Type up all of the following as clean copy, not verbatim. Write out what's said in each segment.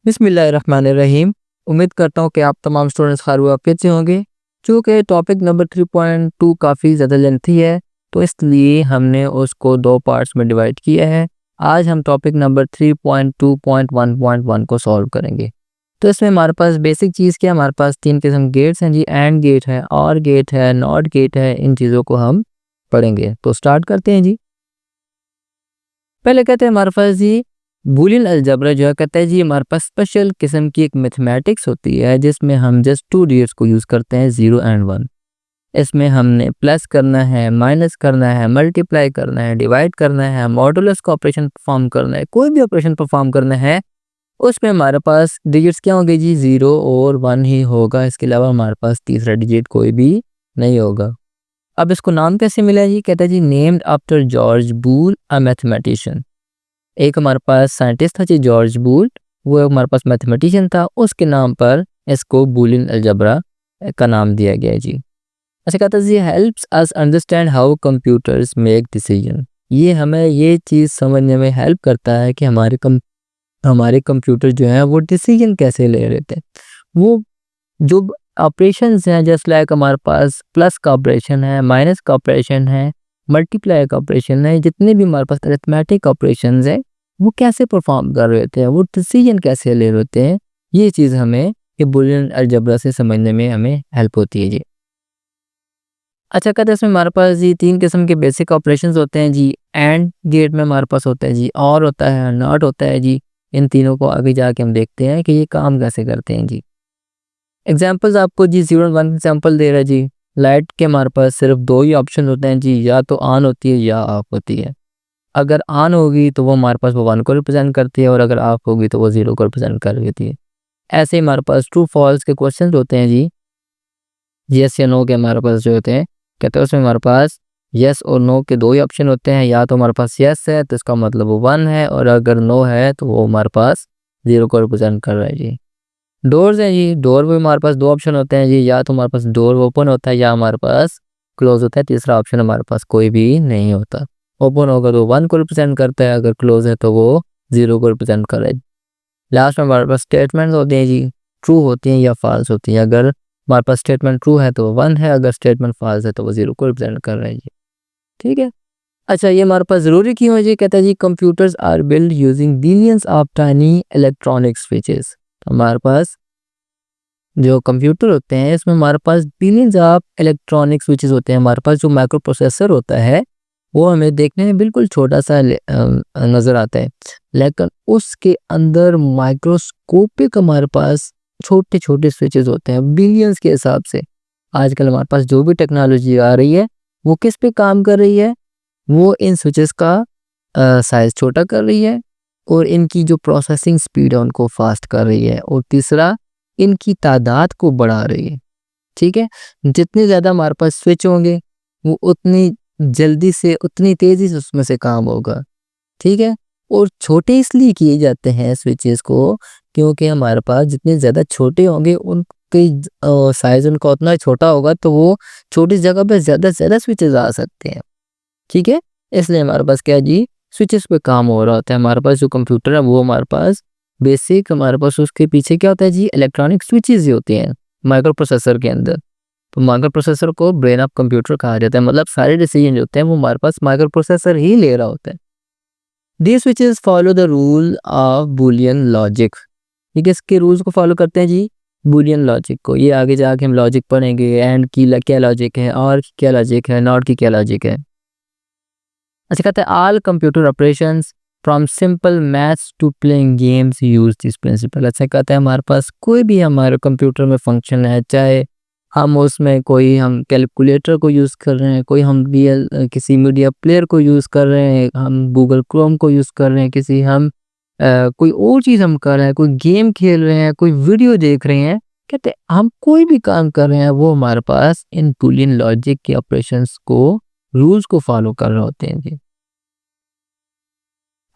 बिस्मिल्लाहिर्रहमानिर्रहीम। उम्मीद करता हूँ कि आप तमाम स्टूडेंट्स खैर वाक़ियत से होंगे। चूँकि टॉपिक नंबर 3.2 काफ़ी ज़्यादा लेंथी है, तो इसलिए हमने उसको 2 पार्ट्स में डिवाइड किया है। आज हम टॉपिक नंबर 3.2.1.1 को सॉल्व करेंगे। तो इसमें हमारे पास बेसिक चीज़ क्या है, हमारे पास 3 किस्म गेट्स हैं जी, एंड गेट है, और गेट है, नॉट गेट है। इन चीज़ों को हम पढ़ेंगे। तो स्टार्ट करते हैं जी। पहले कहते हैं हमारे पास जी बूलियन अलजेब्रा जो है, कहता है जी हमारे पास स्पेशल किस्म की एक मैथमेटिक्स होती है जिसमें हम जस्ट 2 डिजिट्स को यूज़ करते हैं, 0 एंड 1। इसमें हमने प्लस करना है, माइनस करना है, मल्टीप्लाई करना है, डिवाइड करना है, मॉडुलस का ऑपरेशन परफॉर्म करना है, कोई भी ऑपरेशन परफॉर्म करना है, उसमें हमारे पास डिजिट्स क्या होंगे जी, 0 और 1 ही होगा। इसके अलावा हमारे पास तीसरा डिजिट कोई भी नहीं होगा। अब इसको नाम कैसे मिला जी, कहता है जी named after George Boole a mathematician. एक हमारे पास साइंटिस्ट था जी जॉर्ज बूल, वो हमारे पास मैथमेटिशियन था, उसके नाम पर इसको बूलियन अलजेब्रा का नाम दिया गया है जी। अच्छा, कहता है जी helps us understand how computers make decision. ये हमें ये चीज़ समझने में हेल्प करता है कि हमारे कंप्यूटर जो है वो डिसीजन कैसे ले रहे थे। वो जो ऑपरेशंस हैं, जस्ट लाइक हमारे पास प्लस का ऑपरेशन है, माइनस का ऑपरेशन है, मल्टीप्लाई का ऑपरेशन है, जितने भी हमारे पास अरिथमेटिक ऑपरेशंस हैं, वो कैसे परफॉर्म कर रहे थे, वो डिसीजन कैसे ले रहे थे, ये चीज़ हमें ये बूलियन अलजेब्रा से समझने में हमें हेल्प होती है जी। अच्छा, कहते हैं इसमें हमारे पास जी 3 किस्म के बेसिक ऑपरेशंस होते हैं जी। एंड गेट में हमारे पास होता है जी, और होता है, नॉट होता है जी। इन तीनों को आगे जाके हम देखते हैं कि ये काम कैसे करते हैं जी। एग्जाम्पल्स आपको जी 0 और 1 एग्जाम्पल दे रहा है जी। लाइट के हमारे पास सिर्फ 2 ही ऑप्शन होते हैं जी, या तो ऑन होती है या ऑफ होती है। अगर ऑन होगी तो वो हमारे पास वो 1 को रिप्रेजेंट करती है, और अगर ऑफ होगी तो वो 0 को रिप्रेजेंट कर देती है। ऐसे ही हमारे पास ट्रू फॉल्स के क्वेश्चन होते हैं जी। येस या नो के हमारे पास जो होते हैं, कहते हैं उसमें हमारे पास येस और नो के 2 ही ऑप्शन होते हैं। या तो हमारे पास येस है तो इसका मतलब वो 1 है, और अगर नो है तो वो हमारे पास 0 को रिप्रेजेंट कर रहा है जी। डोर्स हैं जी, डोर में हमारे पास 2 ऑप्शन होते हैं जी। या तो हमारे पास डोर ओपन होता है, या हमारे पास क्लोज होता है। तीसरा ऑप्शन हमारे पास कोई भी नहीं होता। ओपन होगा तो 1 को रिप्रेजेंट करता है, अगर क्लोज है तो वो 0 को रिप्रेजेंट कर रहा है। लास्ट में हमारे पास स्टेटमेंट्स होते हैं जी, ट्रू होती हैं या फॉल्स होती हैं। अगर हमारे पास स्टेटमेंट ट्रू है तो वो 1 है, अगर स्टेटमेंट फॉल्स है तो वो 0 को रिप्रेजेंट कर रहा है जी। ठीक है। अच्छा, ये हमारे पास ज़रूरी क्यों है जी, कहता है जी computers are build using billions of tiny electronic switches. हमारे पास जो कंप्यूटर होते हैं इसमें हमारे पास बिलियंस ऑफ इलेक्ट्रॉनिक स्विचेस होते हैं। हमारे पास जो माइक्रो प्रोसेसर होता है वो हमें देखने में बिल्कुल छोटा सा नज़र आता है, लेकिन उसके अंदर माइक्रोस्कोपिक हमारे पास छोटे छोटे स्विचेस होते हैं बिलियंस के हिसाब से। आजकल हमारे पास जो भी टेक्नोलॉजी आ रही है वो किस पे काम कर रही है, वो इन स्विचेस का साइज़ छोटा कर रही है, और इनकी जो प्रोसेसिंग स्पीड है उनको फास्ट कर रही है, और तीसरा इनकी तादाद को बढ़ा रही है। ठीक है। जितने ज़्यादा हमारे पास स्विच होंगे वो उतनी जल्दी से, उतनी तेज़ी से उसमें से काम होगा। ठीक है। और छोटे इसलिए किए जाते हैं स्विचेस को क्योंकि हमारे पास जितने ज़्यादा छोटे होंगे उनकी साइज़ उनका उतना छोटा होगा, तो वो छोटी जगह पे ज़्यादा से ज़्यादा स्विचेस आ सकते हैं। ठीक है। इसलिए हमारे पास क्या है जी, स्विचेस पे काम हो रहा होता है। हमारे पास जो कंप्यूटर है वो हमारे पास बेसिक, हमारे पास उसके पीछे क्या होता है जी, इलेक्ट्रॉनिक स्विचेस ही होती हैं माइक्रो प्रोसेसर के अंदर। तो माइक्रो प्रोसेसर को ब्रेन ऑफ कंप्यूटर कहा जाता है, मतलब सारे डिसीजन जो होते हैं वो हमारे पास माइक्रो प्रोसेसर ही ले रहा होता है। These switches follow the rule of Boolean logic। ठीक है, इसके रूल्स को फॉलो करते हैं जी, बूलियन लॉजिक को। ये आगे जाके हम लॉजिक पढ़ेंगे, एंड की क्या लॉजिक है, और की क्या लॉजिक है, नॉट की क्या लॉजिक है। अच्छा, कहता है all computer operations from simple maths to playing games use this principle. अच्छा, कहता है हमारे पास कोई भी हमारे कंप्यूटर में फंक्शन है, चाहे हम उसमें कोई हम कैलकुलेटर को यूज़ कर रहे हैं, कोई हम किसी मीडिया प्लेयर को यूज़ कर रहे हैं, हम गूगल क्रोम को यूज़ कर रहे हैं, किसी हम कोई और चीज़ हम कर रहे हैं, कोई गेम खेल रहे हैं, कोई वीडियो देख रहे हैं, कहते हैं हम कोई भी काम कर रहे हैं वो हमारे पास इन बूलियन लॉजिक के ऑपरेशंस को, रूल्स को फॉलो कर रहे होते हैं जी।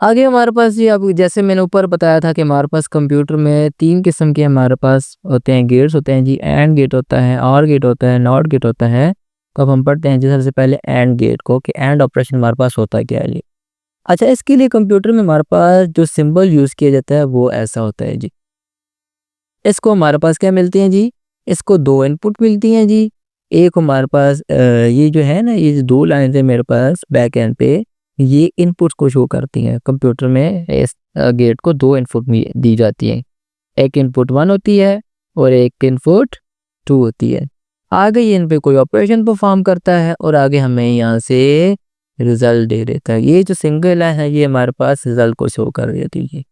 आगे हमारे पास जी, अब जैसे मैंने ऊपर बताया था कि हमारे पास कंप्यूटर में 3 किस्म के हमारे पास होते हैं, गेट्स होते हैं जी। एंड गेट होता है, और गेट होता है, नॉट गेट होता है। तो अब हम पढ़ते हैं जी सबसे पहले एंड गेट को, कि एंड ऑपरेशन हमारे पास होता क्या है जी। अच्छा, इसके लिए कंप्यूटर में हमारे पास जो सिंबल यूज़ किया जाता है वो ऐसा होता है जी। इसको हमारे पास क्या मिलती हैं जी, इसको 2 इनपुट मिलती हैं जी। एक हमारे पास ये जो है ना, ये जो 2 लाइन्स है मेरे पास बैक एंड पे, ये इनपुट्स को शो करती हैं। कंप्यूटर में इस गेट को 2 इनपुट दी जाती हैं। एक इनपुट 1 होती है और एक इनपुट 2 होती है। आगे ये इन पे कोई ऑपरेशन परफॉर्म करता है और आगे हमें यहाँ से रिजल्ट दे देता है। ये जो सिंगल लाइन है ये हमारे पास रिजल्ट को शो कर देती है।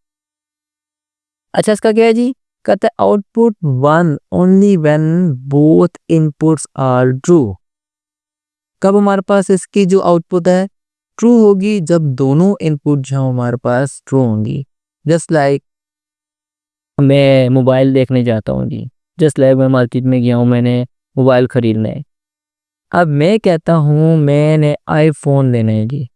अच्छा, इसका क्या है जी, कहता है output 1 only when both inputs are true. कब हमारे पास इसकी जो आउटपुट है ट्रू होगी, जब दोनों इनपुट जो हमारे पास ट्रू होंगी। जस्ट लाइक मैं मोबाइल देखने जाता हूँ जी, जस्ट लाइक मैं मार्केट में गया हूँ, मैंने मोबाइल ख़रीदना है। अब मैं कहता हूँ मैंने आईफ़ोन लेना है जी।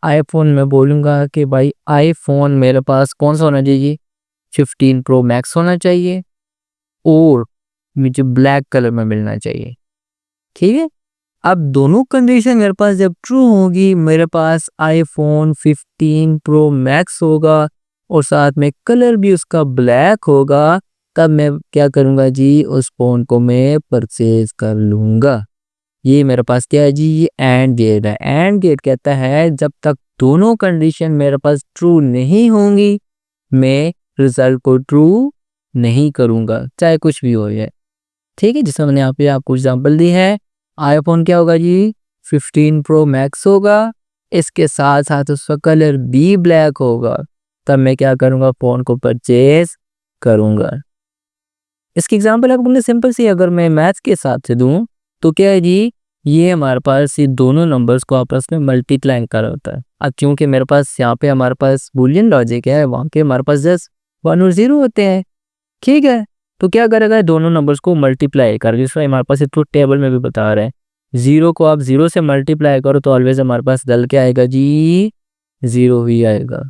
आईफ़ोन मैं बोलूँगा कि भाई आईफ़ोन मेरे पास कौन सा होना चाहिए, 15 प्रो मैक्स होना चाहिए और मुझे ब्लैक कलर में मिलना चाहिए। ठीक है, अब दोनों कंडीशन मेरे पास जब ट्रू होगी, मेरे पास आईफ़ोन 15 प्रो मैक्स होगा और साथ में कलर भी उसका ब्लैक होगा, तब मैं क्या करूँगा जी, उस फ़ोन को मैं परचेज़ कर लूँगा। ये मेरे पास क्या है जी, ये एंड गेट है। एंड गेट कहता है जब तक दोनों कंडीशन मेरे पास ट्रू नहीं होंगी, मैं रिजल्ट को ट्रू नहीं करूँगा, चाहे कुछ भी हो जाए। ठीक है, जिसमें मैंने यहाँ पे आपको एग्जांपल दी है। आईफोन क्या होगा जी, 15 प्रो मैक्स होगा, इसके साथ साथ उसका कलर भी ब्लैक होगा, तब मैं क्या करूँगा, फ़ोन को परचेज करूँगा। इसकी एग्जांपल आपको हमने सिंपल सी अगर मैं मैथ्स के हिसाब से दूँ तो क्या है जी, ये हमारे पास ये दोनों नंबर्स को आपस में मल्टीप्लाई कर होता है। अब क्योंकि मेरे पास यहाँ पे हमारे पास बूलियन लॉजिक है, वहाँ पे हमारे पास जस्ट 1 और 0 होते हैं। ठीक है, तो क्या करेगा, दोनों नंबर्स को मल्टीप्लाई कर, जिसमें हमारे पास ट्रुथ टेबल में भी बता रहे हैं 0 को आप 0 से मल्टीप्लाई करो तो ऑलवेज हमारे पास रिजल्ट क्या आएगा जी, 0 ही आएगा।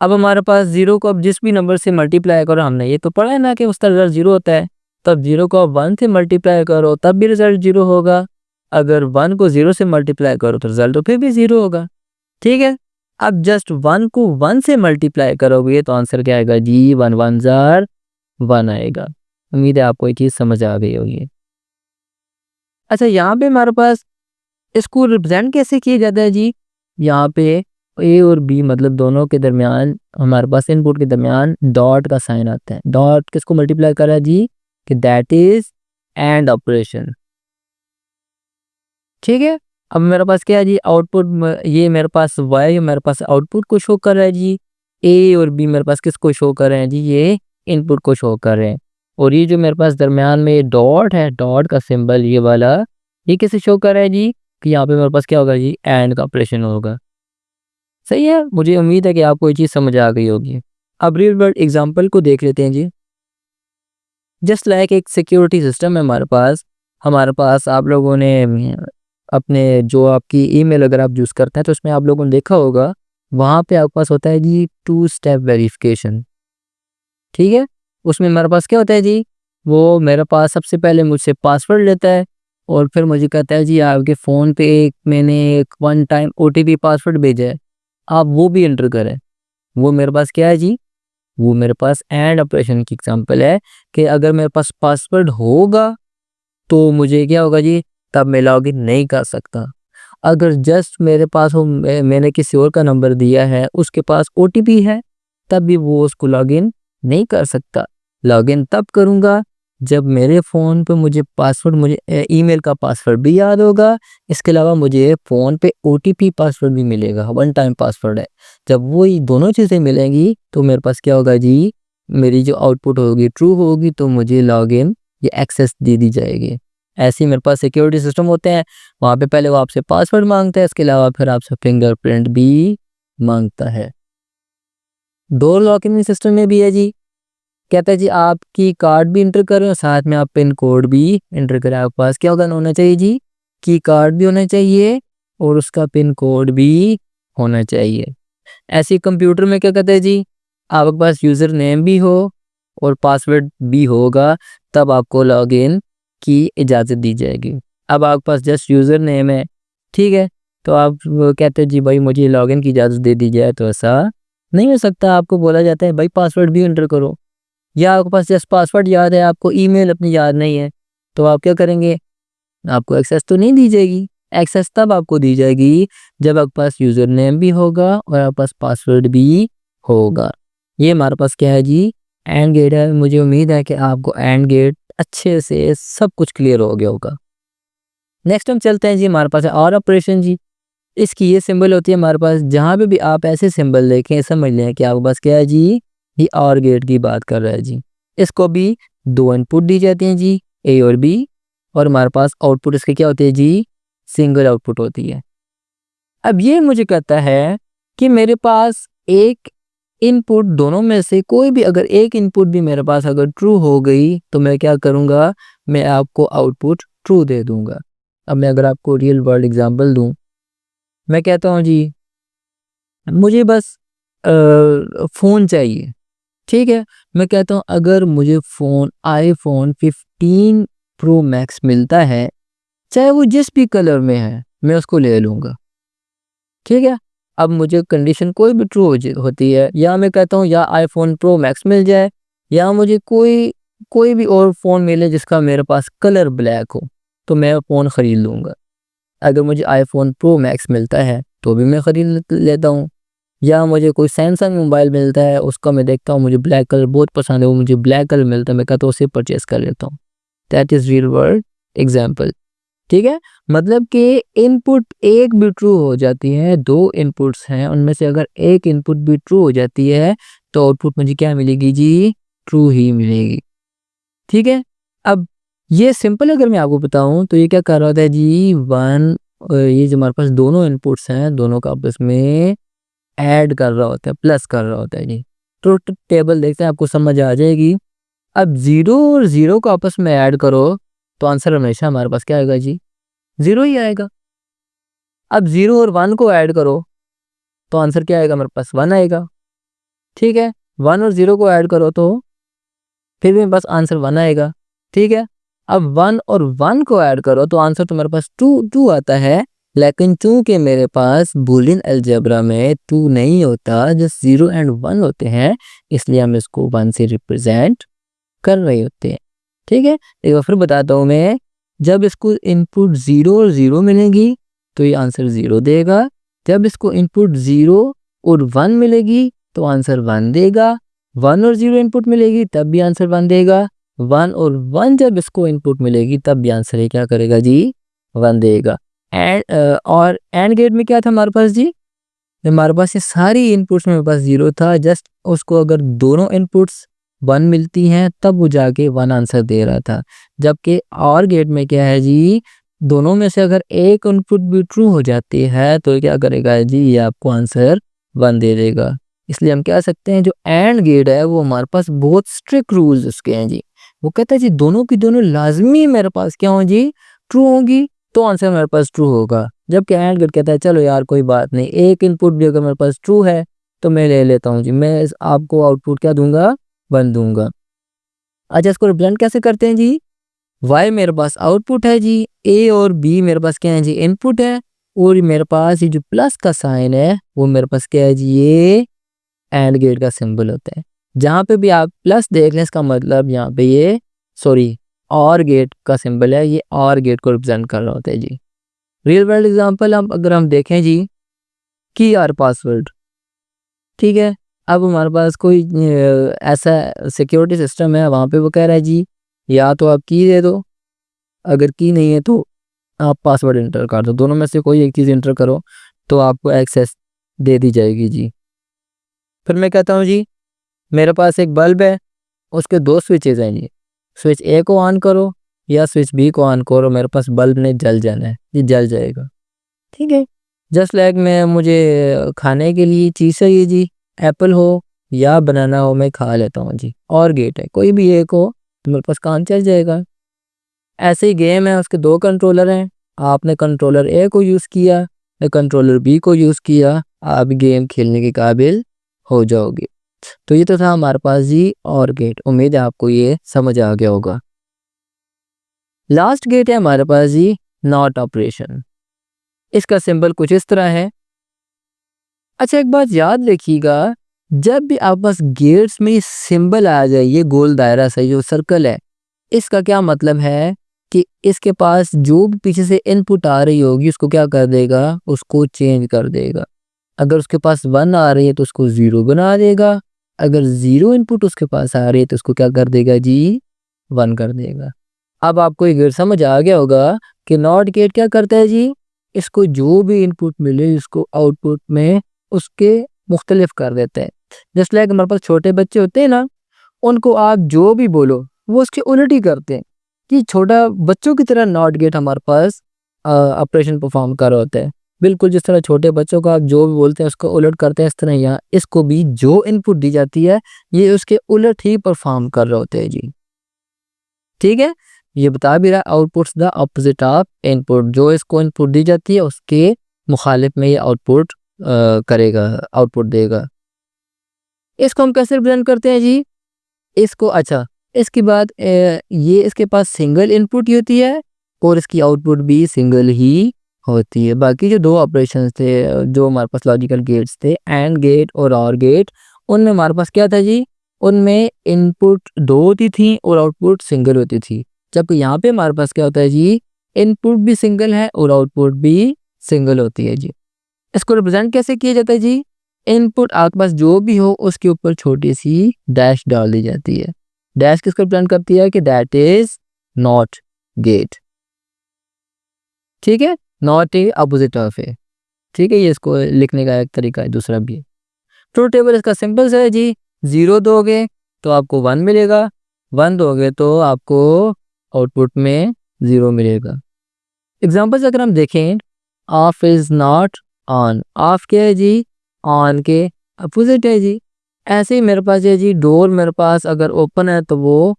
अब हमारे पास 0 को अब जिस भी नंबर से मल्टीप्लाई करो, हमने ये तो पढ़ा है ना कि उसका रिजल्ट 0 होता है, तब 0 को आप 1 से मल्टीप्लाई करो तब भी रिजल्ट 0 होगा। अगर 1 को 0 से मल्टीप्लाई करो तो रिजल्ट तो फिर भी 0 होगा। ठीक है, अब जस्ट 1 को 1 से मल्टीप्लाई करोगे तो आंसर क्या आएगा जी, 1 1 जार 1 आएगा। उम्मीद है आपको ये चीज़ समझ आ गई होगी। अच्छा, यहाँ पे हमारे पास इसको रिप्रेजेंट कैसे किया जाता है जी, यहाँ पे ए और बी मतलब दोनों के दरमियान हमारे पास इनपुट के दरमियान डॉट का साइन आता है। डॉट किसको मल्टीप्लाई कर रहा है जी, कि दैट इज एंड ऑपरेशन। ठीक है, अब मेरे पास क्या है जी, आउटपुट ये मेरे पास वाई मेरे पास आउटपुट को शो कर रहा है जी, ए और बी मेरे पास किसको शो कर रहे हैं जी, ये इनपुट को शो कर रहे हैं। और ये जो मेरे पास दरमियान में डॉट है, डॉट का सिंबल ये वाला, ये किसे शो कर रहा है जी, कि यहाँ पे मेरे पास क्या होगा जी, एंड का ऑपरेशन होगा। सही है, मुझे उम्मीद है कि आपको ये चीज़ समझ आ गई होगी। अब रियल वर्ल्ड एग्जांपल को देख लेते हैं जी। जस्ट लाइक एक सिक्योरिटी सिस्टम है हमारे पास आप लोगों ने अपने जो आपकी ईमेल अगर आप यूज़ करते हैं तो उसमें आप लोगों ने देखा होगा, वहाँ पे आपके पास होता है जी 2 स्टेप वेरिफिकेशन। ठीक है, उसमें मेरे पास क्या होता है जी, वो मेरे पास सबसे पहले मुझसे पासवर्ड लेता है और फिर मुझे कहता है जी आपके फ़ोन पे मैंने एक 1 टाइम ओटीपी पासवर्ड भेजा है, आप वो भी एंटर करें। वो मेरे पास क्या है जी, वो मेरे पास एंड ऑपरेशन की एग्जांपल है कि अगर मेरे पास पासवर्ड होगा तो मुझे क्या होगा जी, तब मैं लॉगिन नहीं कर सकता। अगर जस्ट मेरे पास हो, मैंने किसी और का नंबर दिया है, उसके पास ओटीपी है, तब भी वो उसको लॉगिन नहीं कर सकता। लॉगिन तब करूँगा जब मेरे फ़ोन पे मुझे ईमेल का पासवर्ड भी याद होगा, इसके अलावा मुझे फ़ोन पे ओटीपी पासवर्ड भी मिलेगा, 1 टाइम पासवर्ड है। जब वो ये दोनों चीज़ें मिलेंगी तो मेरे पास क्या होगा जी, मेरी जो आउटपुट होगी ट्रू होगी तो मुझे लॉगिन या एक्सेस दे दी जाएगी। ऐसे ही मेरे पास सिक्योरिटी सिस्टम होते हैं, वहाँ पे पहले वो आपसे पासवर्ड मांगता है, इसके अलावा फिर आपसे फिंगरप्रिंट भी मांगता है। डोर लॉकिंग सिस्टम में भी है जी, कहता है जी आपकी कार्ड भी इंटर करें और साथ में आप पिन कोड भी इंटर करें। आपके पास क्या होना चाहिए जी, की कार्ड भी होना चाहिए और उसका पिन कोड भी होना चाहिए। ऐसे कंप्यूटर में क्या कहता है जी, आपके पास यूज़र नेम भी हो और पासवर्ड भी होगा, तब आपको लॉगिन की इजाज़त दी जाएगी। अब आपके पास जस्ट यूज़र नेम है, ठीक है, तो आप कहते हैं जी भाई मुझे लॉगिन की इजाज़त दे दी जाए, तो ऐसा नहीं हो सकता। आपको बोला जाता है भाई पासवर्ड भी एंटर करो। या आपके पास जस्ट पासवर्ड याद है, आपको ईमेल अपनी याद नहीं है, तो आप क्या करेंगे, आपको एक्सेस तो नहीं दी जाएगी। एक्सेस तब आपको दी जाएगी जब आपके पास यूज़र नेम भी होगा और आपके पास पासवर्ड भी होगा। ये हमारे पास क्या है जी, एंड गेट है। मुझे उम्मीद है कि आपको एंड गेट अच्छे से सब कुछ क्लियर हो गया होगा। नेक्स्ट हम चलते हैं जी, हमारे पास है और ऑपरेशन जी। इसकी ये सिंबल होती है हमारे पास, जहाँ पे भी आप ऐसे सिंबल देखें समझ लें कि आपके पास क्या है जी, ये और गेट की बात कर रहा है जी। इसको भी दो इनपुट दी जाती हैं जी, ए और बी, और हमारे पास आउटपुट इसके क्या होती है जी, सिंगल आउटपुट होती है। अब ये मुझे कहता है कि मेरे पास एक इनपुट दोनों में से कोई भी, अगर एक इनपुट भी मेरे पास अगर ट्रू हो गई तो मैं क्या करूँगा, मैं आपको आउटपुट ट्रू दे दूँगा। अब मैं अगर आपको रियल वर्ल्ड एग्जांपल दूँ, मैं कहता हूँ जी मुझे बस फ़ोन चाहिए, ठीक है। मैं कहता हूँ अगर मुझे फ़ोन आईफ़ोन 15 प्रो मैक्स मिलता है, चाहे वो जिस भी कलर में है, मैं उसको ले लूँगा, ठीक है। अब मुझे कंडीशन कोई भी ट्रू होती है, या मैं कहता हूँ या आईफ़ोन प्रो मैक्स मिल जाए, या मुझे कोई भी और फ़ोन मिले जिसका मेरे पास कलर ब्लैक हो, तो मैं फ़ोन ख़रीद लूँगा। अगर मुझे आईफ़ोन प्रो मैक्स मिलता है तो भी मैं ख़रीद लेता हूँ, या मुझे कोई सैमसंग मोबाइल मिलता है, उसका मैं देखता हूँ मुझे ब्लैक कलर बहुत पसंद है, वो मुझे ब्लैक कलर मिलता है, मैं कहता हूँ उसे परचेज़ कर लेता हूँ। That is real world example, ठीक है। मतलब कि इनपुट एक भी ट्रू हो जाती है, दो इनपुट्स हैं उनमें से अगर एक इनपुट भी ट्रू हो जाती है तो आउटपुट मुझे क्या मिलेगी जी, ट्रू ही मिलेगी, ठीक है। अब ये सिंपल अगर मैं आपको बताऊं तो ये क्या कर रहा होता है जी, ये जो हमारे पास दोनों इनपुट्स हैं, दोनों का आपस में ऐड कर रहा होता है, प्लस कर रहा होता है जी। ट्रुथ टेबल देखते हैं, आपको समझ आ जाएगी। अब 0 और 0 को आपस में ऐड करो तो आंसर हमेशा हमारे पास क्या आएगा जी, 0 ही आएगा। अब 0 और 1 को ऐड करो तो आंसर क्या आएगा, हमारे पास 1 आएगा, ठीक है। 1 और 0 को ऐड करो तो फिर भी मेरे पास आंसर 1 आएगा, ठीक है। अब 1 और 1 को ऐड करो तो आंसर तो मेरे पास 2 आता है, लेकिन चूंकि मेरे पास बूलियन अलजेब्रा में 2 नहीं होता, जस्ट 0 एंड 1 होते हैं, इसलिए हम इसको 1 से रिप्रेजेंट कर रहे होते हैं, ठीक है। एक बार फिर बताता हूँ मैं, जब इसको इनपुट 0 और 0 मिलेगी तो ये आंसर 0 देगा, जब इसको इनपुट 0 और 1 मिलेगी तो आंसर 1 देगा, 1 और 0 इनपुट मिलेगी तब भी आंसर 1 देगा, 1 और 1 जब इसको इनपुट मिलेगी तब भी आंसर ये क्या करेगा जी, 1 देगा। और एंड गेट में क्या था हमारे पास जी, हमारे पास ये सारी इनपुट्स में मेरे पास 0 था, जस्ट उसको अगर दोनों इनपुट्स 1 मिलती हैं तब वो जाके 1 आंसर दे रहा था। जबकि और गेट में क्या है जी, दोनों में से अगर एक इनपुट भी ट्रू हो जाती है तो क्या करेगा जी, ये आपको आंसर 1 दे देगा। इसलिए हम कह सकते हैं जो एंड गेट है वो हमारे पास बहुत स्ट्रिक्ट रूल्स उसके हैं जी। वो कहता है जी दोनों की दोनों लाजमी मेरे पास क्या हो जी, ट्रू होगी तो आंसर मेरे पास ट्रू होगा। जबकि एंड गेट कहता है चलो यार कोई बात नहीं, एक इनपुट भी अगर मेरे पास ट्रू है तो मैं ले लेता हूँ जी, मैं आपको आउटपुट क्या दूंगा, 1 दूंगा। अच्छा इसको रिप्रेजेंट कैसे करते हैं जी, वाई मेरे पास आउटपुट है जी, ए और बी मेरे पास क्या है जी, इनपुट है, और मेरे पास ये जो प्लस का साइन है वो मेरे पास क्या है जी, ये एंड गेट का सिंबल होता है। जहाँ पे भी आप प्लस देख लें इसका मतलब यहाँ पे ये और गेट का सिंबल है, ये और गेट को रिप्रेजेंट कर रहा होता है जी। रियल वर्ल्ड एग्जांपल अगर हम देखें जी, की आर पासवर्ड, ठीक है। अब हमारे पास कोई ऐसा सिक्योरिटी सिस्टम है, वहाँ पे वो कह रहा है जी या तो आप की दे दो, अगर की नहीं है तो आप पासवर्ड इंटर कर दो, दोनों में से कोई एक चीज़ इंटर करो तो आपको एक्सेस दे दी जाएगी जी। फिर मैं कहता हूँ जी मेरे पास एक बल्ब है, उसके दो स्विचेज हैं जी, स्विच ए को ऑन करो या स्विच बी को ऑन करो, मेरे पास बल्ब ने जल जाना है, ये जल जाएगा, ठीक है। जस्ट लाइक मैं मुझे खाने के लिए चीज़ चाहिए जी, एप्पल हो या बनाना हो मैं खा लेता हूँ जी, और गेट है कोई भी एक हो तो मेरे पास काम चल जाएगा। ऐसे ही गेम है, उसके दो कंट्रोलर हैं, आपने कंट्रोलर ए को यूज़ किया या कंट्रोलर बी को यूज़ किया, आप गेम खेलने के काबिल हो जाओगे। तो ये तो था हमारे पास जी और गेट, उम्मीद है आपको ये समझ आ गया होगा। लास्ट गेट है हमारे पास जी नॉट ऑपरेशन, इसका सिंबल कुछ इस तरह है। अच्छा एक बात याद रखिएगा जब भी आप पास गेट्स में सिंबल आ जाए, ये गोल दायरा सा जो सर्कल है, इसका क्या मतलब है कि इसके पास जो भी पीछे से इनपुट आ रही होगी उसको क्या कर देगा, उसको चेंज कर देगा। अगर उसके पास 1 आ रही है तो उसको 0 बना देगा, अगर 0 इनपुट उसके पास आ रही है तो उसको क्या कर देगा जी, 1 कर देगा। अब आपको ये गेट समझ आ गया होगा कि नॉट गेट क्या करता है जी, इसको जो भी इनपुट मिले इसको आउटपुट में उसके मुख्तलिफ कर देता है। जस्ट लाइक हमारे पास छोटे बच्चे होते हैं ना, उनको आप जो भी बोलो वो उसके उलट ही करते हैं, कि छोटा बच्चों की तरह नॉट गेट हमारे पास ऑपरेशन परफॉर्म कर रहा होता है। बिल्कुल जिस तरह छोटे बच्चों को आप जो भी बोलते हैं उसको उलट करते हैं, इस तरह यहाँ इसको भी जो इनपुट दी जाती है ये उसके उलट ही परफॉर्म कर रहे होते हैं जी। ठीक है, ये बता भी रहा है outputs the opposite of input, जो इसको इनपुट दी जाती है उसके मुखालिफ में ये आउटपुट करेगा, आउटपुट देगा। इसको हम कैसे रिप्रेजेंट करते हैं जी, इसको अच्छा इसके बाद ये इसके पास सिंगल इनपुट ही होती है और इसकी आउटपुट भी सिंगल ही होती है। बाकी जो दो ऑपरेशंस थे जो हमारे पास लॉजिकल गेट्स थे, एंड गेट और और गेट, उनमें हमारे पास क्या था जी, उनमें इनपुट 2 होती थी और आउटपुट सिंगल होती थी। जबकि यहाँ पे हमारे पास क्या होता है जी, इनपुट भी सिंगल है और आउटपुट भी सिंगल होती है जी। इसको रिप्रेजेंट कैसे किया जाता है जी, इनपुट आपके पास जो भी हो उसके ऊपर छोटी सी डैश डाल दी जाती है। डैश किसको रिप्रेजेंट करती है कि दैट इज नॉट गेट। ठीक है, नॉट ए अपोजिट ऑफ ए। ठीक है, ये इसको लिखने का एक तरीका है दूसरा भी। ट्रूथ टेबल इसका सिंपल सा है जी, 0 दोगे तो आपको 1 मिलेगा, 1 दोगे तो आपको आउटपुट में 0 मिलेगा। एग्जाम्पल्स अगर हम देखें, of is not on, of क्या है जी, ऑन के अपोजिट है जी। ऐसे ही मेरे पास है जी, डोर मेरे पास अगर ओपन है तो वो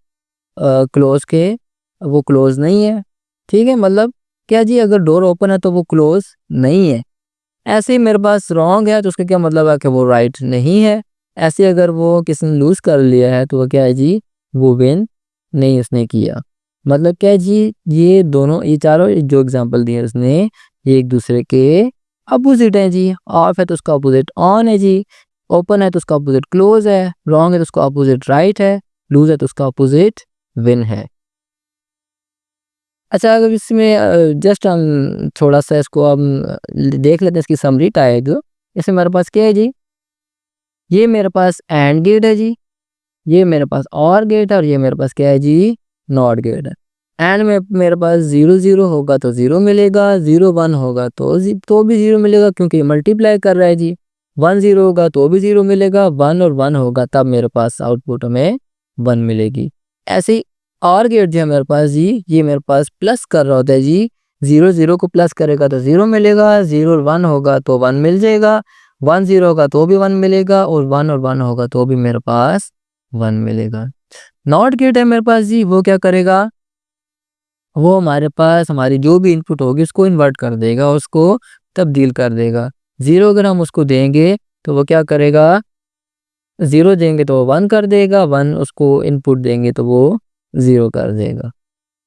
क्लोज के वो क्लोज नहीं है। ठीक है, मतलब क्या जी, अगर डोर ओपन है तो वो क्लोज नहीं है। ऐसे ही मेरे पास रॉन्ग है तो उसका क्या मतलब है कि वो राइट नहीं है। ऐसे अगर वो किसी ने लूज कर लिया है तो वो क्या है जी, वो विन नहीं उसने किया। मतलब क्या है जी, ये दोनों ये चारों जो एग्जांपल दिए उसने, ये एक दूसरे के अपोजिट है जी। ऑफ है तो उसका अपोजिट ऑन है जी, ओपन है तो उसका अपोजिट क्लोज है, रॉन्ग है तो उसका अपोजिट राइट है, लूज है तो उसका अपोजिट विन है। अच्छा, अगर इसमें जस्ट हम थोड़ा सा इसको हम देख लेते हैं, इसकी समरी टाइप। इसमें मेरे पास क्या है जी, ये मेरे पास एंड गेट है जी, ये मेरे पास और गेट है और ये मेरे पास क्या है जी, नॉट गेट है। एंड में मेरे पास 0 0 होगा तो 0 मिलेगा, 0 1 होगा तो भी 0 मिलेगा क्योंकि मल्टीप्लाई कर रहा है जी। 1 0 होगा तो भी 0 मिलेगा, 1 और 1 होगा तब मेरे पास आउटपुट में 1 मिलेगी। ऐसे ही और गेट जो है मेरे पास जी, ये मेरे पास प्लस कर रहा होता है जी। 0 0 को प्लस करेगा तो 0 मिलेगा, 0 1 होगा तो 1 मिल जाएगा, 1 0 होगा तो भी 1 मिलेगा और 1 और 1 होगा तो भी मेरे पास 1 मिलेगा। नॉट गेट है मेरे पास जी, वो क्या करेगा, वो हमारे पास हमारी जो भी इनपुट होगी उसको इन्वर्ट कर देगा, उसको तब्दील कर देगा। 0 अगर हम उसको देंगे तो वो क्या करेगा, 0 देंगे तो वो 1 कर देगा, 1 उसको इनपुट देंगे तो वो 0 कर देगा।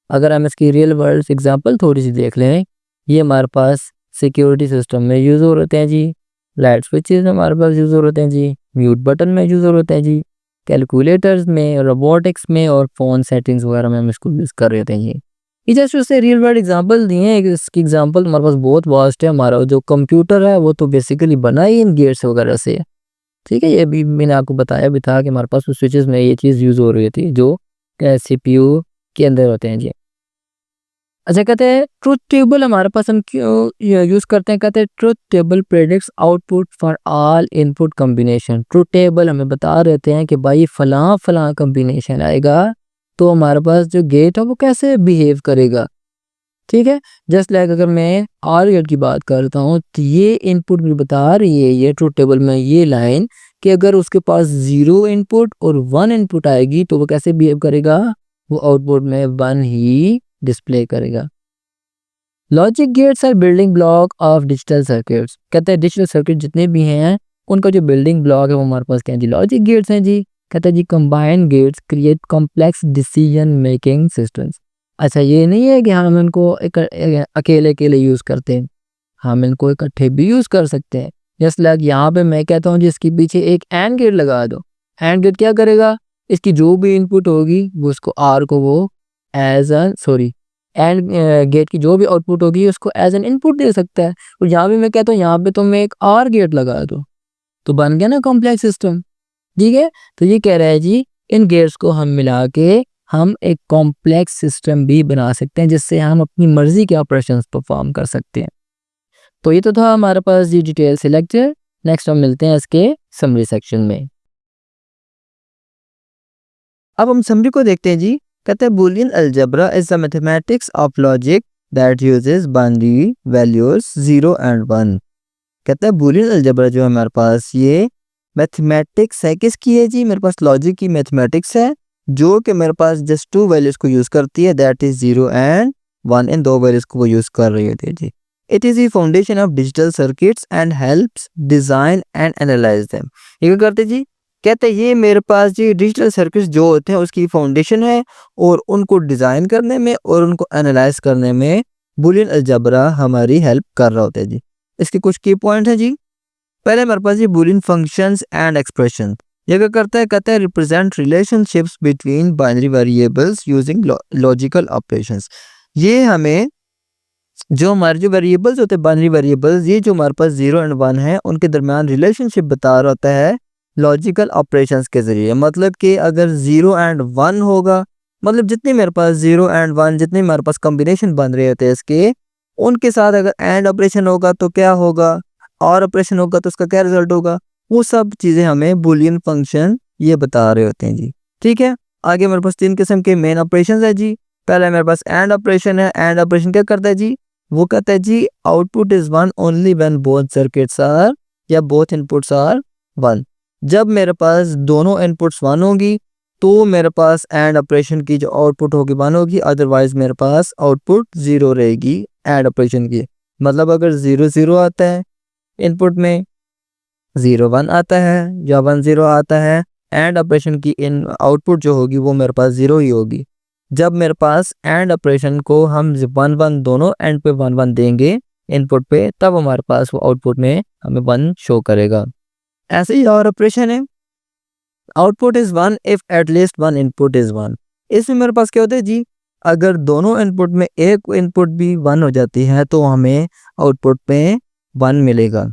अगर हम इसकी रियल वर्ल्ड एग्जांपल थोड़ी सी देख लें, ये हमारे पास सिक्योरिटी सिस्टम में यूज़ हो रहे हैं जी, लाइट स्विचेस हमारे पास यूज़ हो रहे हैं जी, म्यूट बटन में यूज़ हो रहे हैं जी, कैलकुलेटर्स में, रोबोटिक्स में और फ़ोन सेटिंग्स वगैरह में हम इसको यूज़ कर रहे हैं जी। ये जस्ट उससे रियल वर्ल्ड एग्जांपल दिए हैं, इसकी एग्जांपल हमारे पास बहुत वास्ट है। हमारा जो कंप्यूटर है वो तो बेसिकली बना ही इन गेट्स वगैरह से। ठीक है, ये भी मैंने आपको बताया भी था कि हमारे पास उस स्विचेस में ये चीज़ यूज़ हो रही थी जो सीपीयू के अंदर होते हैं जी। अच्छा, कहते हैं ट्रुथ टेबल हमारे पास हम क्यों यूज़ करते हैं, कहते हैं truth table predicts output for all input combination. Truth table हमें बता रहते हैं कि भाई फलां फलां कॉम्बिनेशन आएगा तो हमारे पास जो गेट है वो कैसे बिहेव करेगा। ठीक है, जस्ट लाइक अगर मैं आर गेट की बात करता हूँ तो ये इनपुट भी बता रही है ये ट्रुथ टेबल में ये लाइन कि अगर उसके पास 0 इनपुट और 1 इनपुट आएगी तो वो कैसे बिहेव करेगा, वो आउटपुट में 1 ही डिस्प्ले करेगा। Logic gates are building block of digital circuits. कहते हैं डिजिटल सर्किट जितने भी हैं उनका जो बिल्डिंग ब्लॉक है वो हमारे पास क्या है जी, लॉजिक गेट्स हैं जी। कहते हैं जी combine gates create complex decision making systems. अच्छा, ये नहीं है कि हम इनको अकेले अकेले यूज़ करते हैं, हम इनको इकट्ठे भी यूज़ कर सकते हैं। जस्ट लाइक यहाँ पे मैं कहता हूँ जिसके पीछे एक एंड गेट लगा दो। एंड गेट क्या करेगा, इसकी जो भी इनपुट होगी वो उसको आर को वो एज अ एंड गेट की जो भी आउटपुट होगी उसको एज एन इनपुट दे सकता है। और यहाँ भी मैं कहता हूँ यहाँ पे तो मैं एक आर गेट लगा दो तो बन गया ना कॉम्प्लेक्स सिस्टम। ठीक है, तो ये कह रहा है जी इन गेट्स को हम मिला के हम एक कॉम्प्लेक्स सिस्टम भी बना सकते हैं जिससे हम अपनी मर्जी के ऑपरेशंस परफॉर्म कर सकते हैं। तो ये तो था हमारे पास ये डिटेल से लेक्चर। नेक्स्ट हम मिलते हैं इसके समरी सेक्शन में। अब हम समरी को देखते हैं जी। कहते हैं Boolean algebra is the mathematics of logic that uses binary values 0 and 1। कहता है बूलियन अलजेब्रा जो है हमारे पास ये मैथमेटिक्स है, किसकी है जी, मेरे पास लॉजिक की मैथमेटिक्स है जो कि मेरे पास जस्ट 2 वैल्यूज को यूज करती है, दैट इज 0 and 1। इन 2 वैल्यूज को वो यूज कर रही होती है जी। It is the foundation of digital circuits and helps design and analyse them. ये क्या करते जी, कहते हैं ये मेरे पास जी डिजिटल सर्किट्स जो होते हैं उसकी फाउंडेशन है और उनको डिजाइन करने में और उनको एनालाइज करने में बूलियन अलजेब्रा हमारी हेल्प कर रहा होता है जी। इसके कुछ की पॉइंट है जी। पहले हमारे पास ये बूलियन फंक्शंस एंड एक्सप्रेशन। ये क्या करता है, कहता है represent relationships between binary variables using logical operations. ये हमें जो हमारे जो वेरिएबल्स होते हैं बाइनरी वेरिएबल्स, ये जो हमारे पास 0 and 1 है उनके दरमियान रिलेशनशिप बता रहा होता है लॉजिकल ऑपरेशंस के जरिए। मतलब कि अगर 0 and 1 होगा, मतलब जितने मेरे पास 0 and 1 जितने हमारे पास कॉम्बिनेशन बन रहे होते हैं इसके, उनके साथ अगर एंड ऑपरेशन होगा तो क्या होगा, और ऑपरेशन होगा तो उसका क्या रिजल्ट होगा, वो सब चीज़ें हमें बूलियन फंक्शन ये बता रहे होते हैं जी। ठीक है, आगे मेरे पास 3 किस्म के मेन ऑपरेशन है जी। पहले मेरे पास एंड ऑपरेशन है। एंड ऑपरेशन क्या करता है जी, वो कहता है जी output is 1 only when both circuits are या बोथ इनपुट्स आर 1। जब मेरे पास दोनों इनपुट्स 1 होगी तो मेरे पास एंड ऑपरेशन की जो आउटपुट होगी 1 होगी, अदरवाइज मेरे पास आउटपुट 0 रहेगी एंड ऑपरेशन की। मतलब अगर 0 0 आता है इनपुट में, 0 1 आता है या 1 0 आता है, एंड ऑपरेशन की इन आउटपुट जो होगी वो मेरे पास 0 ही होगी। जब मेरे पास एंड ऑपरेशन को हम 1 1 दोनों एंड पे 1 1 देंगे इनपुट पे, तब हमारे पास वो आउटपुट में हमें 1 शो करेगा। ऐसे ही और ऑपरेशन है, output is 1 if at least 1 input is 1। इसमें मेरे पास क्या होता है जी, अगर दोनों इनपुट में एक इनपुट भी 1 हो जाती है तो हमें आउटपुट पे 1 मिलेगा।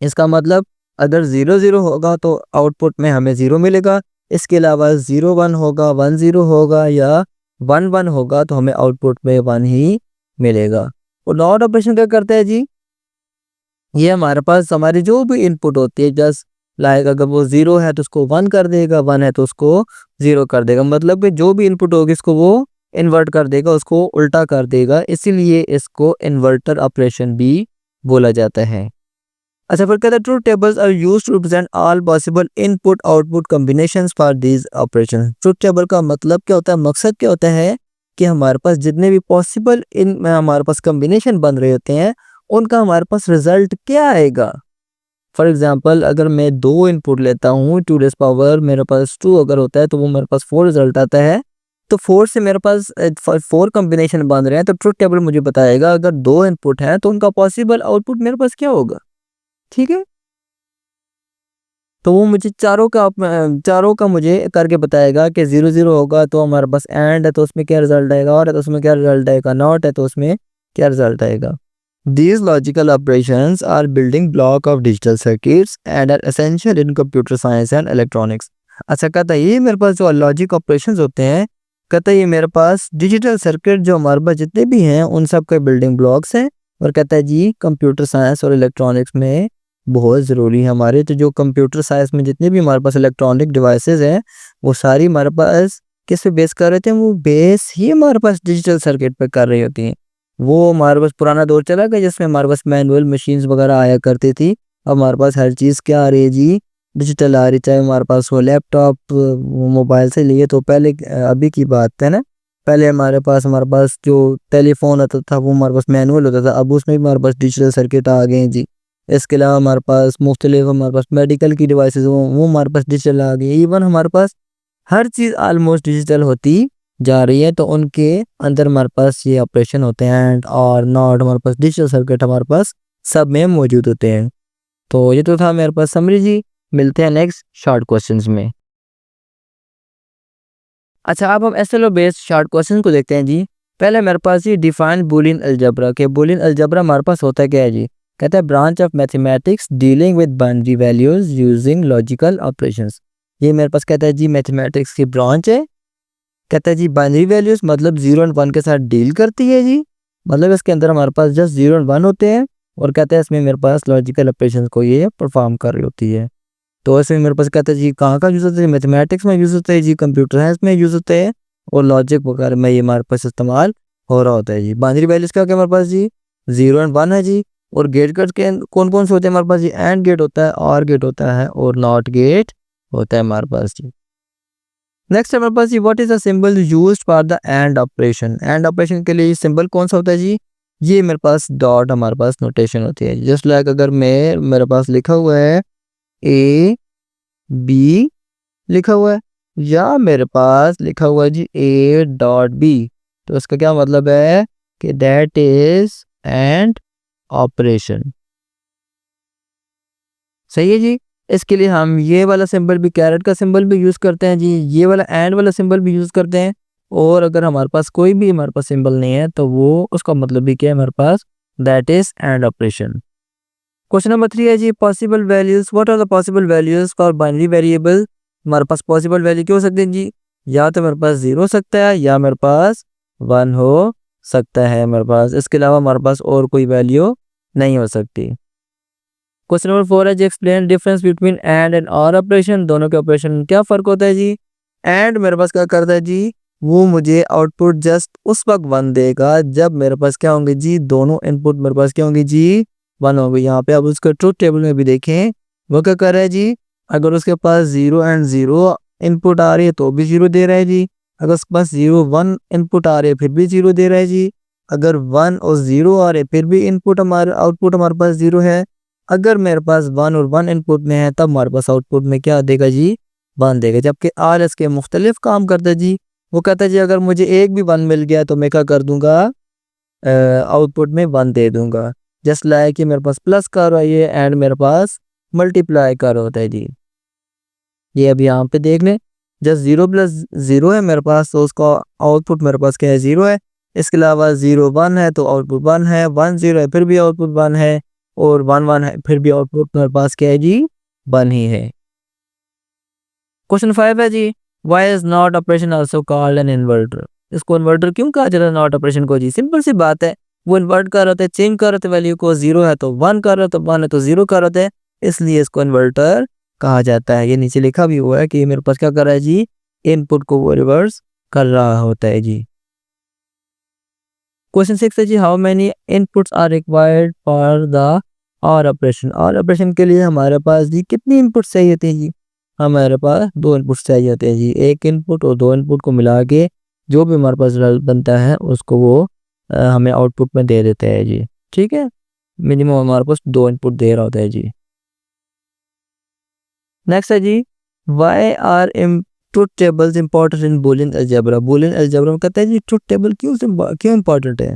इसका मतलब अगर 0 0 होगा तो आउटपुट में हमें 0 मिलेगा। इसके अलावा 0 1 होगा, 1 0 होगा या 1 1 होगा तो हमें आउटपुट में 1 ही मिलेगा। और नॉट ऑपरेशन क्या करता है जी, ये हमारे पास हमारी जो भी इनपुट होती है जस्ट लाइक अगर वो 0 है तो उसको 1 कर देगा, 1 है तो उसको 0 कर देगा। मतलब कि जो भी इनपुट होगी इसको वो इन्वर्ट कर देगा, उसको उल्टा कर देगा, इसीलिए इसको इन्वर्टर ऑपरेशन भी बोला जाता है। अच्छा, फिर कहता है truth tables are used to represent all possible input output combinations for these operations. Truth table का मतलब क्या होता है, मकसद क्या होता है कि हमारे पास जितने भी पॉसिबल इन हमारे पास कॉम्बिनेशन बन रहे होते हैं उनका हमारे पास रिजल्ट क्या आएगा। फॉर एग्जांपल अगर मैं 2 इनपुट लेता हूँ 2 रेज़ पावर मेरे पास 2 अगर होता है तो वो मेरे पास 4 रिजल्ट आता है। तो 4 से मेरे पास 4 कॉम्बिनेशन बन रहे हैं, तो ट्रूथ टेबल मुझे बताएगा अगर 2 इनपुट हैं तो उनका पॉसिबल आउटपुट मेरे पास क्या होगा। ठीक है, तो वो मुझे चारों का मुझे करके बताएगा कि 0 0 होगा तो हमारे पास एंड है तो उसमें क्या रिजल्ट आएगा, और है तो उसमें क्या रिजल्ट आएगा, नॉट है तो उसमें क्या रिजल्ट आएगा। These logical operations are building block of digital circuits and are essential in computer science and electronics। अच्छा, कहता है ये मेरे पास जो लॉजिक ऑपरेशंस होते हैं, कहता है ये मेरे पास डिजिटल सर्किट जो हमारे पास जितने भी हैं उन सब के बिल्डिंग ब्लॉक्स हैं, और कहता है जी कंप्यूटर साइंस और इलेक्ट्रॉनिक्स में बहुत ज़रूरी है हमारे। तो जो कंप्यूटर साइंस में जितने भी हमारे पास इलेक्ट्रॉनिक डिवाइसेस हैं वो सारी हमारे पास किस पे बेस कर रहे थे, वो बेस ही हमारे पास डिजिटल सर्किट पे कर रही होती हैं। वो हमारे पास पुराना दौर चला गया जिसमें हमारे पास मैनुअल मशीन्स वगैरह आया करती थी। अब हमारे पास हर चीज़ क्या आ रही है जी, डिजिटल आ रही, चाहे हमारे पास वो लैपटॉप मोबाइल से लिए। तो पहले अभी की बात है ना, पहले हमारे पास जो टेलीफोन आता था वो हमारे पास मैनुअल होता था, अब उसमें भी हमारे पास डिजिटल सर्किट आ गए हैं जी। इसके अलावा हमारे पास मुख्तलिफ हमारे पास मेडिकल की डिवाइसेस वो हमारे पास डिजिटल आ गई। इवन हमारे पास हर चीज़ ऑलमोस्ट डिजिटल होती जा रही है, तो उनके अंदर हमारे पास ये ऑपरेशन होते हैं एंड और नॉट, हमारे पास डिजिटल सर्किट हमारे पास सब में मौजूद होते हैं। तो ये तो था मेरे पास समरी जी। मिलते हैं नेक्स्ट शॉर्ट क्वेश्चंस में। अच्छा, अब हम एसएलओ बेस्ड शॉर्ट क्वेश्चन को देखते हैं जी। पहले मेरे पास ये डिफाइन बूलियन अलजेब्रा के बूलियन अलजेब्रा हमारे पास होता क्या है जी। कहता है branch of mathematics dealing with binary values using logical operations. ये मेरे पास कहता है जी मैथमेटिक्स की ब्रांच है। कहता है जी बाइनरी वैल्यूज मतलब 0 और 1 के साथ डील करती है जी। मतलब इसके अंदर हमारे पास जस्ट 0 और 1 होते हैं, और कहता है इसमें मेरे पास लॉजिकल ऑपरेशंस को ये परफॉर्म कर रही होती है। तो ऐसे में मेरे पास कहता है जी कहाँ का यूज़ होता है, मैथमेटिक्स में यूज़ होता है जी, कंप्यूटर साइंस में यूज़ होता है, और लॉजिक वगैरह में ये हमारे पास इस्तेमाल हो रहा होता है जी। बाइनरी वैल्यूज क्या क्या हमारे पास जी 0 एंड 1 है जी। और गेट कट के कौन कौन से होते हैं हमारे पास जी, एंड गेट होता है, और गेट होता है, और नॉट गेट होता है हमारे पास जी। नेक्स्ट है हमारे पास जी what is the symbol used for the and operation. And operation के लिए सिंबल कौन सा होता है जी, ये मेरे पास डॉट हमारे पास नोटेशन होती है। जस्ट लाइक अगर मेरे पास लिखा हुआ है ए बी लिखा हुआ है, या मेरे पास लिखा हुआ है जी ए डॉट बी, तो इसका क्या मतलब है कि दैट इज एंड ऑपरेशन। सही है जी। इसके लिए हम ये वाला सिंबल भी, कैरेट का सिंबल भी यूज़ करते हैं जी, ये वाला एंड वाला सिंबल भी यूज़ करते हैं। और अगर हमारे पास कोई भी हमारे पास सिंबल नहीं है तो वो उसका मतलब भी क्या है हमारे पास, that is and operation. Question number 3 है जी possible values, what are the possible values for binary variable. हमारे पास पॉसिबल वैल्यू क्या हो सकते हैं जी, या तो मेरे पास 0 हो सकता है, या मेरे पास 1 हो सकता है मेरे पास, इसके अलावा हमारे पास और कोई वैल्यू नहीं हो सकती। क्वेश्चन नंबर 4 है जी एक्सप्लेन डिफरेंस बिटवीन एंड और ऑपरेशन। दोनों के ऑपरेशन में क्या फ़र्क होता है जी। एंड मेरे पास क्या करता है जी, वो मुझे आउटपुट जस्ट उस वक्त 1 देगा जब मेरे पास क्या होंगे जी, दोनों इनपुट मेरे पास क्या होंगे जी 1 होंगे। यहाँ पे आप उसके ट्रुथ टेबल में भी देखें वो क्या कर रहा है जी, अगर उसके पास 0 एंड 0 इनपुट आ रही है तो भी 0 दे रहा है जी, अगर उसके पास 0 1 इनपुट आ रही है फिर भी 0 दे रहा है जी, अगर 1 और 0 आ रहे फिर भी इनपुट हमारे आउटपुट हमारे पास 0 है, अगर मेरे पास 1 और 1 इनपुट में है तब हमारे पास आउटपुट में क्या देगा जी 1 देगा। जबकि आर एस के मुख्तलिफ काम करता है जी, वो कहता है जी अगर मुझे एक भी 1 मिल गया तो मैं क्या कर दूंगा, आउटपुट में 1 दे दूंगा। जस्ट लाइक कि मेरे पास प्लस कर रहा है ये, एंड मेरे पास मल्टीप्लाई कर होता है जी। ये अभी यहाँ पे देख लें, जस्ट 0 प्लस 0 है मेरे पास, तो उसका आउटपुट मेरे पास क्या है 0 है। इसके अलावा 0 1 है तो आउटपुट 1 है, 1 0 है फिर भी आउटपुट 1 है, और 1 1 है फिर भी आउटपुट मेरे पास क्या है जी 1 ही है। क्वेश्चन 5 है जी why is not operation also called an inverter. इसको इन्वर्टर क्यों कहा जाता है नॉट ऑपरेशन को जी, सिंपल सी बात है, वो इन्वर्ट कर रहे थे, चेंज कर रहे थे वैल्यू को, 0 है तो 1 कर रहे, तो 1 है तो 0 कर रहे थे, इसलिए इसको इन्वर्टर कहा जाता है। ये नीचे लिखा भी हुआ है कि मेरे पास क्या कर रहा है जी, इनपुट को वो रिवर्स कर रहा होता है जी। क्वेश्चन 6 है जी how many inputs are required for the or operation. Or operation के लिए हमारे पास जी कितनी इनपुट चाहिए होती है जी, हमारे पास 2 इनपुट चाहिए होते हैं जी। एक इनपुट और 2 इनपुट को मिला के जो भी हमारे पास रिजल्ट बनता है उसको वो हमें आउटपुट में दे देते हैं जी। ठीक है, मिनिमम हमारे पास 2 इनपुट दे रहा होता है जी। नेक्स्ट है जी why are truth tables important in Boolean algebra. Boolean algebra में कहते हैं जी ट्रुथ टेबल क्यों इंपॉर्टेंट है,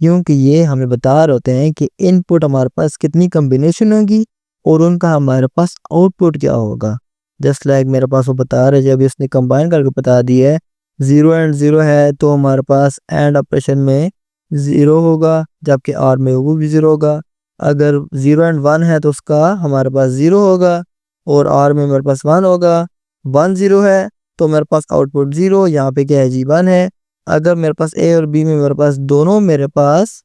क्योंकि ये हमें बता रहे होते हैं कि इनपुट हमारे पास कितनी कम्बिनेशन होगी और उनका हमारे पास आउटपुट क्या होगा। जस्ट लाइक मेरे पास वो बता रहे जब इसने कंबाइन करके बता दिया है 0 एंड 0 है तो हमारे पास एंड ऑपरेशन में 0 होगा, जबकि आर में वो भी 0 होगा। अगर 0 एंड 1 है तो उसका हमारे पास 0 होगा, और आर में मेरे पास 1 होगा। 1 0 है तो मेरे पास आउटपुट 0, यहाँ पे क्या है जी 1 है। अगर मेरे पास ए और बी में मेरे पास दोनों मेरे पास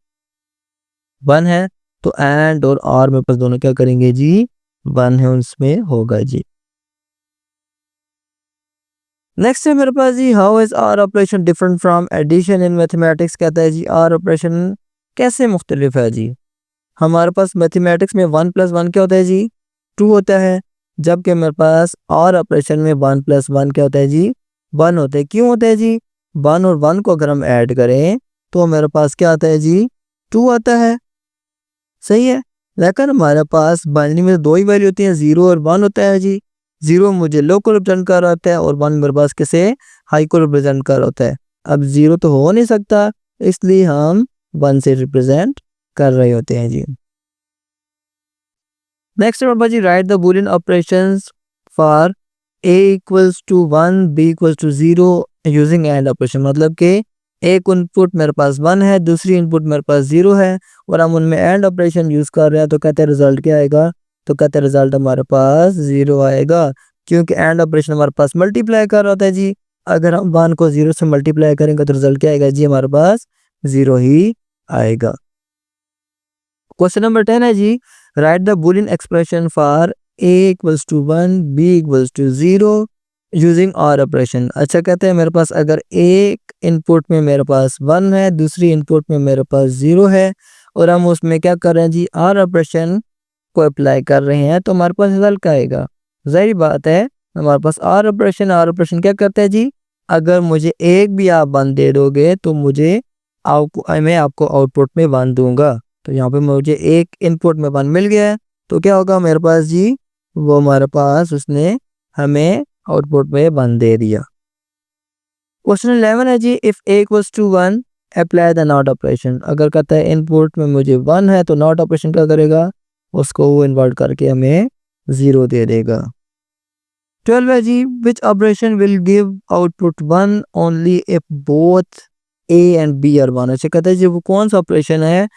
1 है तो एंड और आर मेरे पास दोनों क्या करेंगे जी 1 है उसमें होगा जी। नेक्स्ट है मेरे पास जी how is or operation different from addition in mathematics. कहता है जी आर ऑपरेशन कैसे मुख्तलिफ है जी। हमारे पास मैथमेटिक्स में 1 + 1 क्या होता है जी 2 होता है, जबकि मेरे पास और ऑपरेशन में 1 + 1 क्या होता है जी 1 होता है। क्यों होता है जी, 1 और 1 को अगर हम ऐड करें तो मेरे पास क्या आता है जी 2 आता है। सही है, लेकिन हमारे पास बाइनरी में 2 ही वैल्यू होती हैं, 0 और 1 होता है जी। 0 मुझे लो को रिप्रेजेंट कर रहा होता है और 1 मेरे पास किसे हाई को रिप्रेजेंट कर रहा होता है। अब 0 तो हो नहीं सकता, इसलिए हम 1 से रिप्रेजेंट कर रहे होते हैं जी। नेक्स्ट नंबर जी, write the Boolean operations for a equals to 1 b equals to 0 using and operation. मतलब कि एक इनपुट मेरे पास 1 है, दूसरी इनपुट मेरे पास 0 है और हम उनमें एंड ऑपरेशन यूज कर रहे हैं, तो कहते हैं रिजल्ट क्या आएगा? तो कहते हैं रिजल्ट हमारे पास 0 आएगा, क्योंकि एंड ऑपरेशन हमारे पास मल्टीप्लाई कर रहा था जी। अगर हम 1 को 0 से मल्टीप्लाई करेंगे तो रिजल्ट क्या आएगा जी? हमारे पास 0 ही आएगा। क्वेश्चन नंबर 10 है जी, write the Boolean expression for a equals to 1 b equals to 0 using or operation. अच्छा, कहते हैं मेरे पास अगर एक इनपुट में मेरे पास 1 है, दूसरी इनपुट में मेरे पास 0 है और हम उसमें क्या कर रहे हैं जी? और ऑपरेशन को अप्लाई कर रहे हैं, तो हमारे पास रिजल्ट क्या आएगा? ज़ाहिर बात है, हमारे पास और ऑपरेशन क्या करता है जी? अगर मुझे एक भी आप 1 दे दोगे तो मैं आपको आउटपुट में 1 दूंगा। तो यहाँ पे मुझे एक इनपुट में 1 मिल गया है, तो क्या होगा मेरे पास जी? वो हमारे पास उसने हमें आउटपुट में 1 दे दिया। क्वेश्चन 11 है जी, if a equals to 1 apply the not operation. अगर कहता है इनपुट में मुझे 1 है तो नॉट ऑपरेशन क्या करेगा? उसको वो इन्वर्ट करके हमें 0 दे देगा। 12 है जी, which operation will give output 1 only if both a and b are 1। अच्छा, कहता है जी वो कौन सा ऑपरेशन है,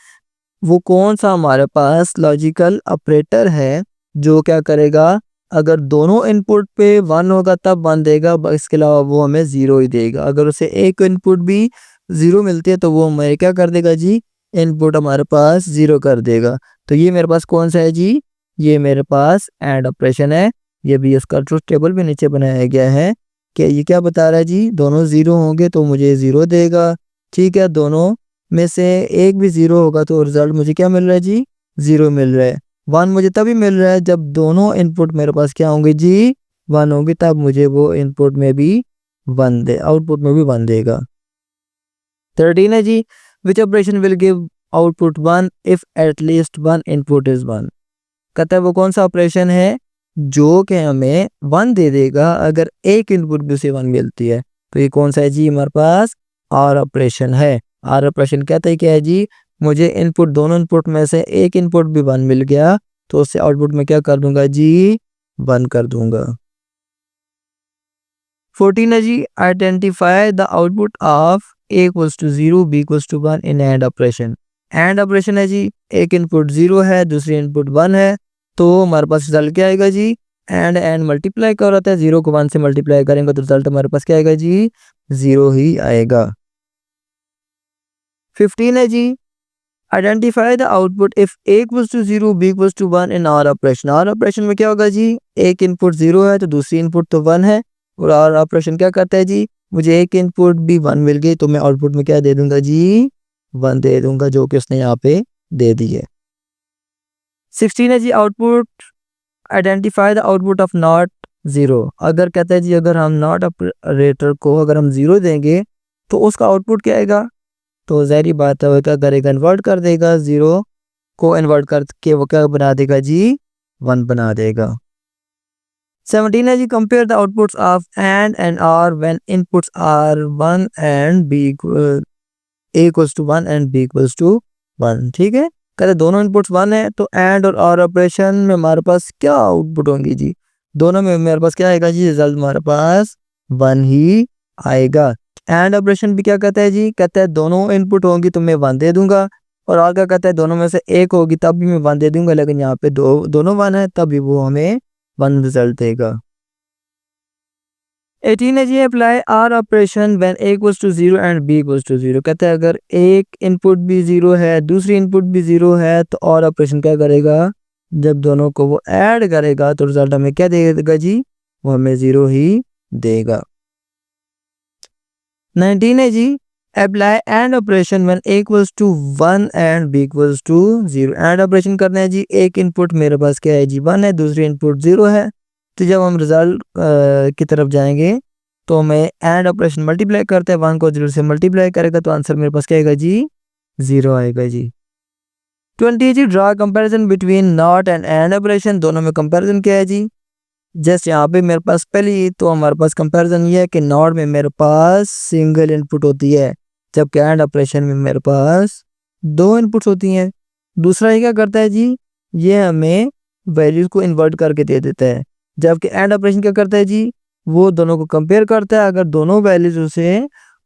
वो कौन सा हमारे पास लॉजिकल ऑपरेटर है जो क्या करेगा? अगर दोनों इनपुट पे 1 होगा तब 1 देगा, इसके अलावा वो हमें 0 ही देगा। अगर उसे एक इनपुट भी 0 मिलती है तो वो हमें क्या कर देगा जी? इनपुट हमारे पास 0 कर देगा। तो ये मेरे पास कौन सा है जी? ये मेरे पास एंड ऑपरेशन है। ये भी इसका ट्रुथ टेबल भी नीचे बनाया गया है कि ये क्या बता रहा है जी? दोनों 0 होंगे तो मुझे 0 देगा। ठीक है, दोनों में से एक भी 0 होगा तो रिजल्ट मुझे क्या मिल रहा है जी? 0 मिल रहा है। 1 मुझे तभी मिल रहा है जब दोनों इनपुट मेरे पास क्या होंगे जी? 1 होंगे, तब मुझे वो इनपुट में भी 1 दे, आउटपुट में भी 1 देगा। 13 है जी, which operation will give output 1 if at least 1 input is 1। कहता है वो कौन सा ऑपरेशन है जो कि हमें 1 दे देगा अगर एक इनपुट भी उसे 1 मिलती है। तो ये कौन सा है जी? हमारे पास और ऑपरेशन है। और ऑपरेशन कहता है क्या है जी? मुझे इनपुट, दोनों इनपुट में से एक इनपुट भी 1 मिल गया तो उससे आउटपुट में क्या कर दूंगा जी? 1 कर दूंगा। 14 है जी, identify the output of a equals to 0 b equals to 1 in and operation. And operation है जी, एक इनपुट 0 है, दूसरी इनपुट 1 है, तो हमारे पास रिजल्ट क्या आएगा जी? एंड मल्टीप्लाई कर रहा है, 0 को 1 से मल्टीप्लाई करेंगे तो रिजल्ट हमारे पास क्या आएगा जी? 0 ही आएगा। 15 है जी, identify the output if a equals to 0 b equals to 1 in or operation. Or operation में क्या होगा जी? एक इनपुट 0 है तो दूसरी इनपुट तो 1 है, और ऑपरेशन क्या करता है जी? मुझे एक इनपुट भी 1 मिल गई तो मैं आउटपुट में क्या दे दूंगा जी? 1 दे दूंगा, जो कि उसने यहाँ पे दे दी है। 16 है जी, output identify the output of not 0। अगर कहता है जी अगर हम नॉट ऑपरेटर को अगर हम 0 देंगे तो उसका आउटपुट क्या आएगा? तो ज़ाहिर बात है वो क्या करेगा? कन्वर्ट कर देगा, 0 को कन्वर्ट करके वो क्या बना देगा जी? 1 बना देगा। 17 है जी, compare the outputs of and or when inputs are 1 and b a equals to 1 and b equals to 1। ठीक है, कहते दोनों इनपुट्स 1 है तो एंड और ऑपरेशन में हमारे पास क्या आउटपुट होंगी जी? दोनों में मेरे पास क्या आएगा जी? रिजल्ट हमारे पास 1 ही आएगा। एंड ऑपरेशन भी क्या कहता है जी? कहता है दोनों इनपुट होंगी तो मैं 1 दे दूंगा, और क्या कहता है? दोनों में से एक होगी तब भी मैं 1 दे दूंगा, लेकिन यहाँ पे दोनों 1 है तब भी वो हमें 1 रिजल्ट देगा। 18 है जी, apply or operation when a equals to 0 and b equals to 0। कहता है अगर एक इनपुट भी 0 है, दूसरी इनपुट भी 0 है, तो और ऑपरेशन क्या करेगा? जब दोनों को वो ऐड करेगा तो रिजल्ट हमें क्या देगा जी? वो हमें 0 ही देगा। 19 है जी, apply and operation when a equals to 1 and b equals to 0। And operation करना है जी, एक इनपुट मेरे पास क्या है जी? 1 है, दूसरी इनपुट 0 है, तो जब हम रिजल्ट की तरफ जाएंगे तो हमें एंड ऑपरेशन मल्टीप्लाई करते हैं, 1 को 0 से मल्टीप्लाई करेगा तो आंसर मेरे पास क्या आएगा जी? 0 आएगा जी। 20 जी, draw comparison between not and operation. दोनों में कंपैरिजन क्या है जी? जैसे यहाँ पे मेरे पास पहली तो हमारे पास कंपैरिजन ये है कि नॉट में मेरे पास सिंगल इनपुट होती है, जबकि एंड ऑपरेशन में मेरे पास 2 इनपुट्स होती हैं। दूसरा ये क्या करता है जी? ये हमें वैल्यूज को इन्वर्ट करके दे देता है। जबकि एंड ऑपरेशन क्या करता है जी, वो दोनों को कंपेयर करता है। अगर दोनों वैल्यूज उसे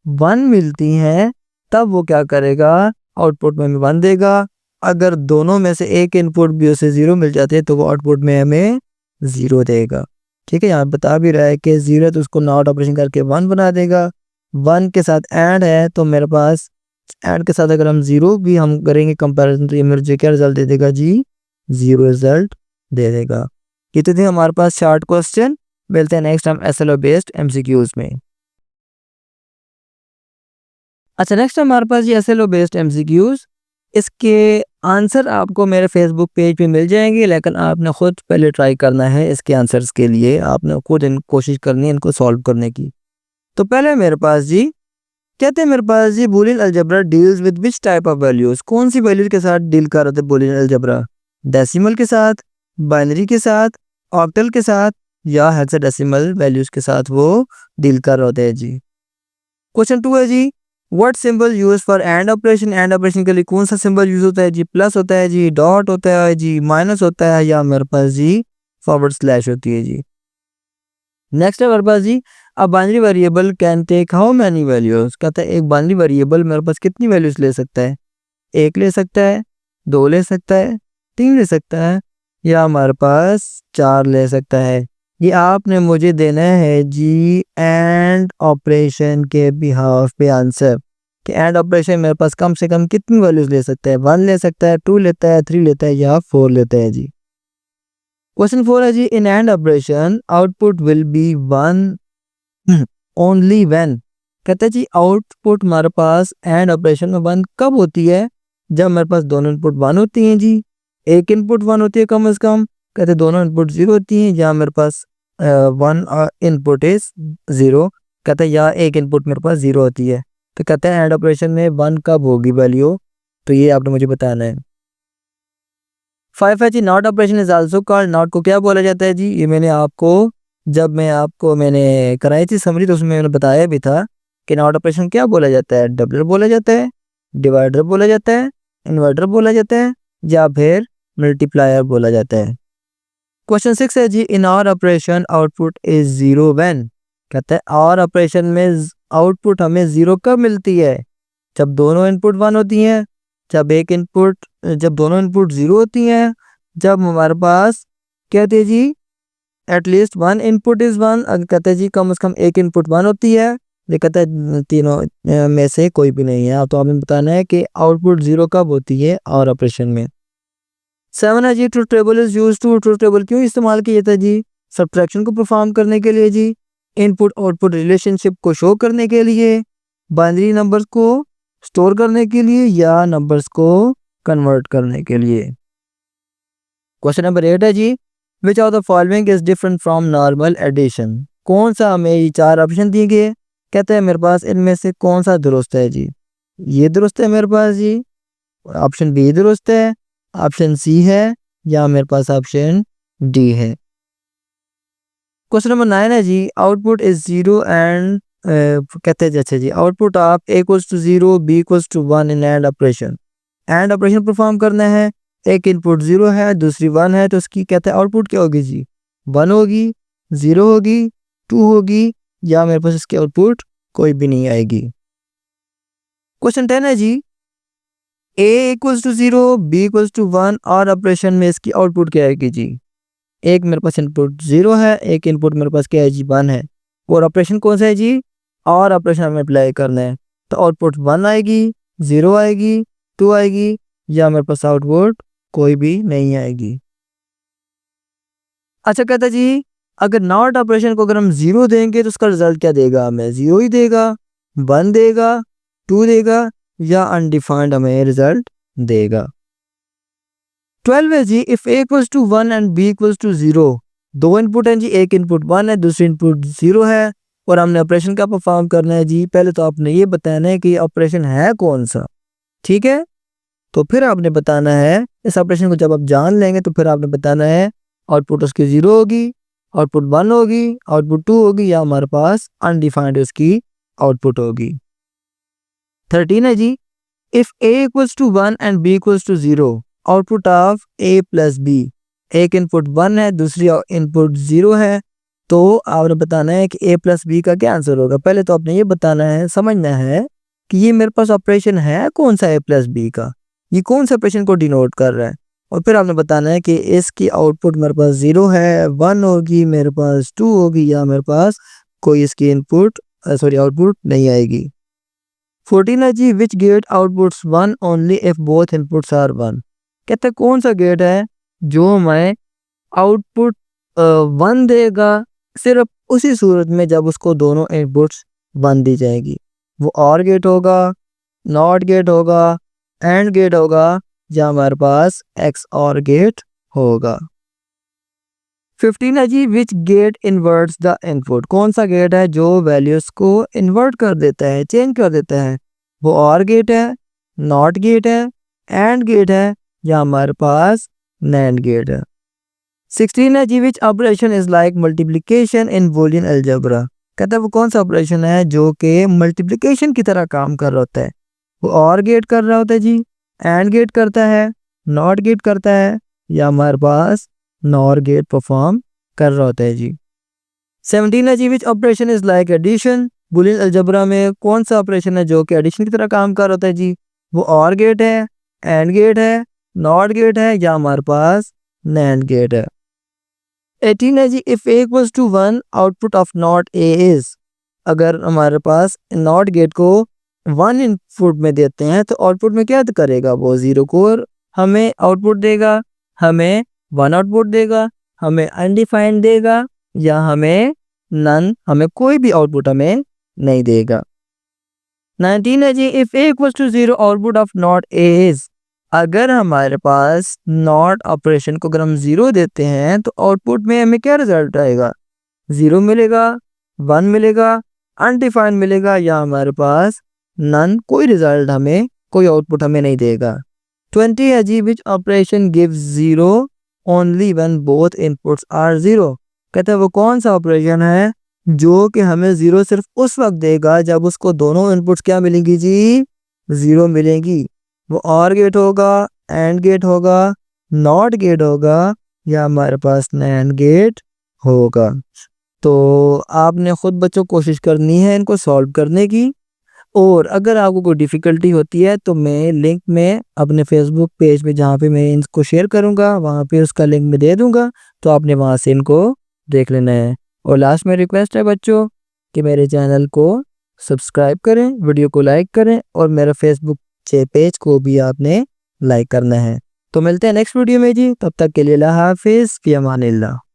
1 मिलती हैं तब वो क्या करेगा, आउटपुट में हमें 1 देगा। अगर दोनों में से एक इनपुट भी उसे 0 मिल जाते हैं तो वो आउटपुट में हमें 0 देगा। ठीक है, यहाँ बता भी रहा है कि 0 है तो उसको नॉट ऑपरेशन करके 1 बना देगा। 1 के साथ एंड है तो मेरे पास एंड के साथ अगर हम 0 भी हम करेंगे कंपैरिजन तो ये मुझे क्या रिजल्ट दे देगा जी, 0 रिजल्ट दे देगा। ये तो थे हमारे पास शॉर्ट क्वेश्चन। मिलते हैं नेक्स्ट हम एसएलओ बेस्ड एमसीक्यूज में। अच्छा, नेक्स्ट हमारे पास ये एसएलओ बेस्ड एमसीक्यूज, इसके आंसर आपको मेरे फेसबुक पेज पे मिल जाएंगे, लेकिन आपने खुद पहले ट्राई करना है। इसके आंसर्स के लिए आपने खुद कोशिश करनी है इनको सॉल्व करने की। तो पहले मेरे पास जी कहते हैं, मेरे पास जी Boolean algebra deals with which type of values, कौन सी वैल्यूज के साथ डील कर रहे थे बूलियन अलजेब्रा, डेसिमल के साथ, बाइनरी के साथ, ऑक्टल के साथ, या हेक्साडेसिमल वैल्यूज के साथ वो डील कर रहे होते हैं जी। क्वेश्चन 2 है जी, what symbol use for and operation, and operation के लिए कौन सा सिंबल यूज होता है जी, प्लस होता है जी, डॉट होता है जी, माइनस होता है, या मेरे पास जी फॉरवर्ड स्लैश होती है जी। नेक्स्ट है मेरे पास जी, a binary variable can take how many values, कहता है एक बाइनरी वेरिएबल मेरे पास कितनी वैल्यूज ले सकता है, 1 ले सकता है, 2 ले सकता है, 3 ले सकता है, या हमारे पास 4 ले सकता है। ये आपने मुझे देना है जी एंड ऑपरेशन के बिहाफ पे आंसर, कि एंड ऑपरेशन मेरे पास कम से कम कितनी वैल्यूज ले सकता है, 1 ले सकता है, 2 लेता है, 3 लेता है, या 4 लेता है जी। क्वेश्चन 4 है जी, in and operation output will be 1 only when, कहते हैं जी आउटपुट हमारे पास एंड ऑपरेशन में 1 कब होती है, जब मेरे पास दोनों इनपुट 1 होती हैं जी, एक इनपुट 1 होती है कम से कम, कहते हैं दोनों इनपुट 0 होती हैं, या मेरे पास 1 इनपुट इज 0, कहते हैं या एक इनपुट मेरे पास 0 होती है। तो कहते हैं एंड ऑपरेशन में 1 कब होगी वैल्यू, तो ये आपने मुझे बताना है। 5 है जी, not operation is also called, not को क्या बोला जाता है जी, ये मैंने आपको जब मैंने कराई थी समरी तो उसमें मैंने बताया भी था कि नॉट ऑपरेशन क्या बोला जाता है, डबलर बोला जाता है, डिवाइडर बोला जाता है, इन्वर्टर बोला जाता है, या फिर मल्टीप्लायर बोला जाता है। क्वेश्चन 6 है जी, इन or operation output is 0 when, कहता है और ऑपरेशन में आउटपुट हमें 0 कब मिलती है, जब दोनों इनपुट 1 होती हैं, जब दोनों इनपुट 0 होती हैं, जब हमारे पास कहते हैं जी एटलीस्ट 1 इनपुट इज 1, अगर कहते हैं जी कम से कम एक इनपुट 1 होती है, ये कहता है तीनों में से कोई भी नहीं है। तो हमें बताना है कि आउटपुट 0 कब होती है और ऑपरेशन में। 7 है जी, truth table is use to, truth table क्यों इस्तेमाल किया जाता है जी, सब्ट्रैक्शन को परफॉर्म करने के लिए जी, इनपुट आउटपुट रिलेशनशिप को शो करने के लिए, बाइनरी नंबर्स को स्टोर करने के लिए, या नंबर्स को कन्वर्ट करने के लिए। क्वेश्चन नंबर 8 है जी, which of the following is different from normal addition, कौन सा, हमें ये 4 ऑप्शन दिए गए, कहते हैं मेरे पास इनमें से कौन सा दुरुस्त है जी, ये दुरुस्त है मेरे पास जी, ऑप्शन बी दुरुस्त है, ऑप्शन सी है, या मेरे पास ऑप्शन डी है। क्वेश्चन नंबर 9 है जी, आउटपुट इज 0 एंड कहते हैं अच्छा जी, output of A equals to 0 B equals to 1 in and operation, and operation perform करना है, एक इनपुट 0 है दूसरी 1 है, तो उसकी कहते हैं आउटपुट क्या होगी जी, 1 होगी, 0 होगी, 2 होगी, या मेरे पास इसकी आउटपुट कोई भी नहीं आएगी। क्वेश्चन 10 है जी, A equals to 0 B equals to 1 और ऑपरेशन में इसकी आउटपुट क्या आएगी जी, एक मेरे पास इनपुट 0 है, एक इनपुट मेरे पास क्या है जी 1 है, और ऑपरेशन कौन सा है जी, और ऑपरेशन हमें अप्लाई करना है, तो आउटपुट 1 आएगी, 0 आएगी, 2 आएगी, या मेरे पास आउटपुट कोई भी नहीं आएगी। अच्छा, कहता जी अगर नॉट ऑपरेशन को अगर हम 0 देंगे तो उसका रिजल्ट क्या देगा, हमें 0 ही देगा, 1 देगा, 2 देगा, या अनडिफाइंड हमें रिजल्ट देगा। 12 है जी, if A equals to 1 and B equals to 0, दो इनपुट हैं जी, एक इनपुट 1 है दूसरी इनपुट 0 है, और हमने ऑपरेशन का परफॉर्म करना है जी, पहले तो आपने ये बताना है कि ऑपरेशन है कौन सा, ठीक है, तो फिर आपने बताना है इस ऑपरेशन को जब आप जान लेंगे तो फिर आपने बताना है आउटपुट उसकी 0 होगी, आउटपुट 1 होगी, आउटपुट 2 होगी, या हमारे पास अनडिफाइंड उसकी आउटपुट होगी। 13 है जी, if A equals to 1 and B equals to 0, output of A plus B, एक इनपुट 1 है, दूसरी इनपुट 0 है, तो आपने बताना है कि a प्लस बी का क्या आंसर होगा। पहले तो आपने ये बताना है, समझना है कि ये मेरे पास ऑपरेशन है कौन सा a प्लस बी का, ये कौन सा ऑपरेशन को डिनोट कर रहा है। और फिर आपने बताना है कि इसकी आउटपुट मेरे पास 0 है, 1 होगी, मेरे पास 2 होगी, या मेरे पास कोई इसकी आउटपुट नहीं आएगी। 14 है जी, which gate outputs 1 only if both inputs are 1। कहते हैं कौन सा गेट है जो हमें आउटपुट 1 देगा सिर्फ उसी सूरत में जब उसको दोनों इनपुट्स 1 दी जाएगी। वो और गेट होगा, नॉट गेट होगा, एंड गेट होगा, या हमारे पास एक्स और गेट होगा। 15 है जी, विच गेट इन्वर्ट्स द इनपुट। कौन सा गेट है जो वैल्यूज को इन्वर्ट कर देता है, चेंज कर देता है। वो और गेट है, नॉट गेट है, एंड गेट है, या हमारे पास नैंड गेट है। 16 है जी, which operation is like multiplication in Boolean algebra. कहता है वो कौन सा ऑपरेशन है जो कि मल्टीप्लिकेशन की तरह काम कर रहा होता है। वो और गेट कर रहा होता है जी, एंड गेट करता है, नॉट गेट करता है, या हमारे पास नॉर गेट परफॉर्म कर रहा होता है जी। 17 है जी, which operation is like addition. Boolean algebra में कौन सा ऑपरेशन है जो कि एडिशन की तरह काम कर रहा होता है जी। वो और गेट है, एंड गेट है, नॉट गेट है, या हमारे पास नैंड गेट है। 18 है जी, if a equals to 1 output of not a is. अगर हमारे पास नॉट गेट को 1 इनपुट में देते हैं तो आउटपुट में क्या करेगा, वो 0 को हमें आउटपुट देगा, हमें 1 आउटपुट देगा, हमें अनडिफाइंड देगा, या हमें नन, हमें कोई भी आउटपुट हमें नहीं देगा। 19 है जी, if a equals to 0 output of not a is. अगर हमारे पास नॉट ऑपरेशन को अगर हम 0 देते हैं तो आउटपुट में हमें क्या रिजल्ट आएगा, 0 मिलेगा, 1 मिलेगा, अनडिफाइंड मिलेगा, या हमारे पास नन, कोई रिजल्ट हमें, कोई आउटपुट हमें नहीं देगा। 20 है जी, which operation gives 0 only when both inputs are 0। कहते हैं वो कौन सा ऑपरेशन है जो कि हमें 0 सिर्फ उस वक्त देगा जब उसको दोनों इनपुट्स क्या मिलेंगी जी, 0 मिलेंगी। वो और गेट होगा, एंड गेट होगा, नॉट गेट होगा, या हमारे पास नैंड गेट होगा। तो आपने ख़ुद बच्चों कोशिश करनी है इनको सॉल्व करने की। और अगर आपको कोई डिफ़िकल्टी होती है तो मैं लिंक में अपने फेसबुक पेज पे जहाँ पे मैं इनको शेयर करूँगा वहाँ पे उसका लिंक मैं दे दूँगा, तो आपने वहाँ से इनको देख लेना है। और लास्ट में रिक्वेस्ट है बच्चों कि मेरे चैनल को सब्सक्राइब करें, वीडियो को लाइक करें, और मेरा फेसबुक पेज को भी आपने लाइक करना है। तो मिलते हैं नेक्स्ट वीडियो में जी, तब तक के लिए अल्लाह हाफिज़, फ़ी अमानिल्लाह।